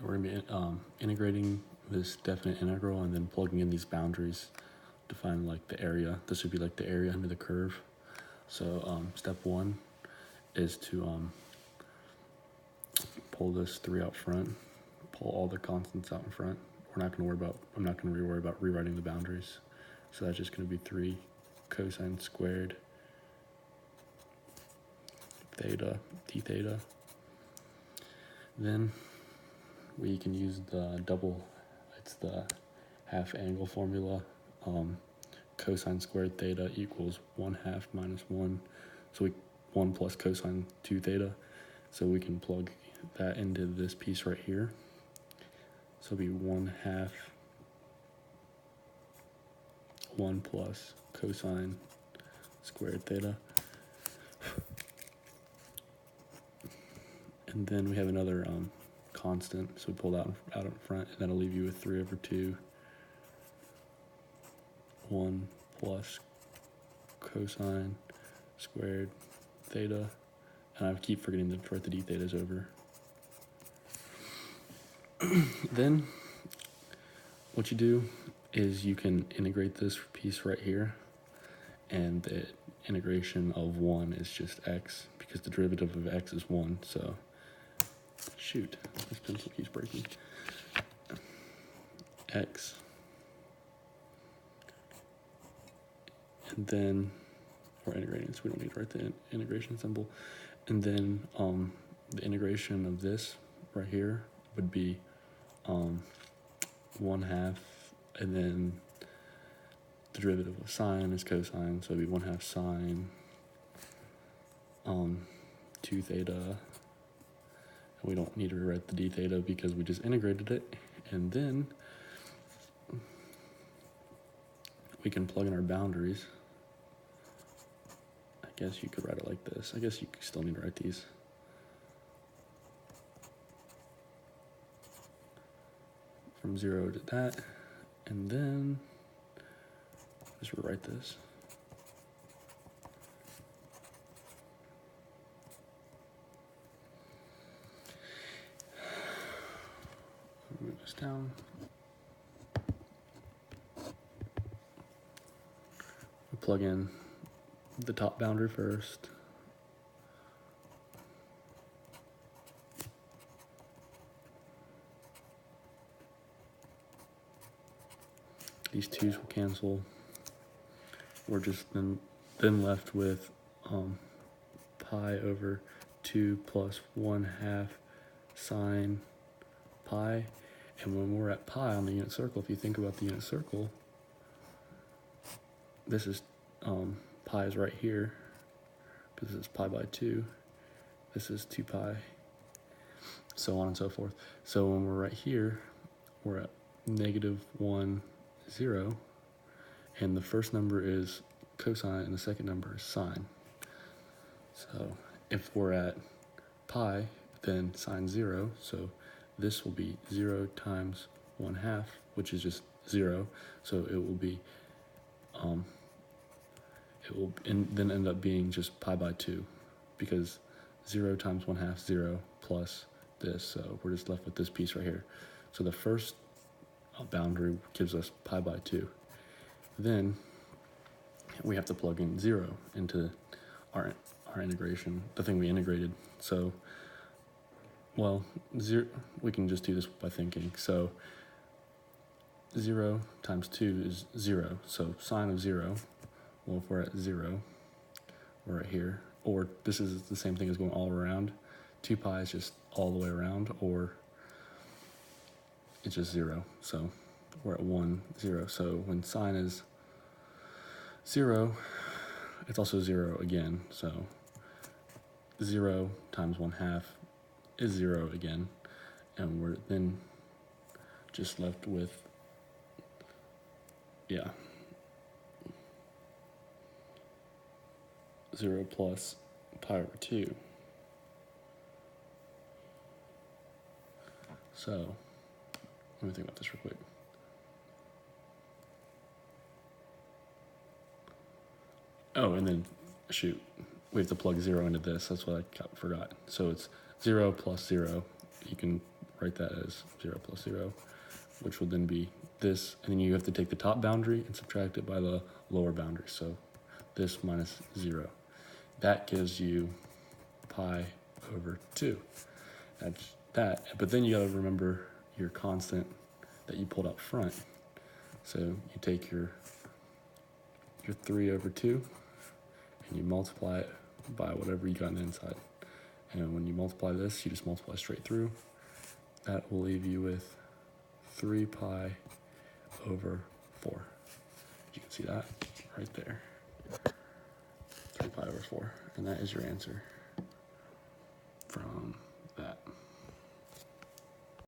We're going to be integrating this definite integral and then plugging in these boundaries to find like the area. This would be like the area under the curve. So step one is to pull this 3 out front, pull all the constants out in front. I'm not going to worry about rewriting the boundaries. So that's just going to be 3 cosine squared theta d theta. Then we can use it's the half angle formula. Cosine squared theta equals 1/2 minus 1. So 1 plus cosine 2 theta. So we can plug that into this piece right here. So it'll be 1/2 1 plus cosine squared theta. And then we have another constant, so we pull that out in front, and that'll leave you with 3/2 1 plus cosine squared theta. And I keep forgetting to write the d thetas over. Then what you do is you can integrate this piece right here, and the integration of 1 is just x, because the derivative of x is 1. So shoot, this pencil keeps breaking. X. And then we're integrating, so we don't need to write the integration symbol. And then the integration of this right here would be 1/2, and then the derivative of sine is cosine, so it'd be 1/2 sine 2 theta. And we don't need to rewrite the d theta because we just integrated it. And then we can plug in our boundaries. I guess you could write it like this. I guess you still need to write these. From 0 to that, and then just rewrite this. Move this down. We plug in the top boundary first. These 2's will cancel. We're just then left with pi over 2 plus 1/2 sine pi. And when we're at pi on the unit circle, if you think about the unit circle, this is pi is right here, because this is pi by 2. This is 2 pi, so on and so forth. So when we're right here, we're at -1, 0, and the first number is cosine and the second number is sine. So if we're at pi, then sine 0, so this will be 0 times 1/2, which is just 0, so it will be then end up being just pi by 2, because 0 times 1/2 is 0 plus this, so we're just left with this piece right here. So the first boundary gives us pi by 2. Then we have to plug in 0 into our integration, the thing we integrated. So, well, 0, we can just do this by thinking. So 0 times 2 is 0, so sine of 0, well, if we're at 0, we're right here, or this is the same thing as going all around. 2 pi is just all the way around, or it's just 0, so we're at 1, 0. So when sine is 0, it's also 0 again, so 0 times 1/2 is 0 again, and we're then just left with, 0 plus pi over 2. So let me think about this real quick. Oh, and then, shoot, we have to plug 0 into this. That's what I forgot. So it's 0 plus 0. You can write that as 0 plus 0, which would then be this, and then you have to take the top boundary and subtract it by the lower boundary. So this minus 0. That gives you pi over 2. That's that. But then you got to remember your constant that you pulled up front. So you take your 3 over 2 and you multiply it by whatever you got on the inside. And when you multiply this, you just multiply straight through. That will leave you with 3 pi over 4. You can see that right there. 3 pi over 4. And that is your answer from that.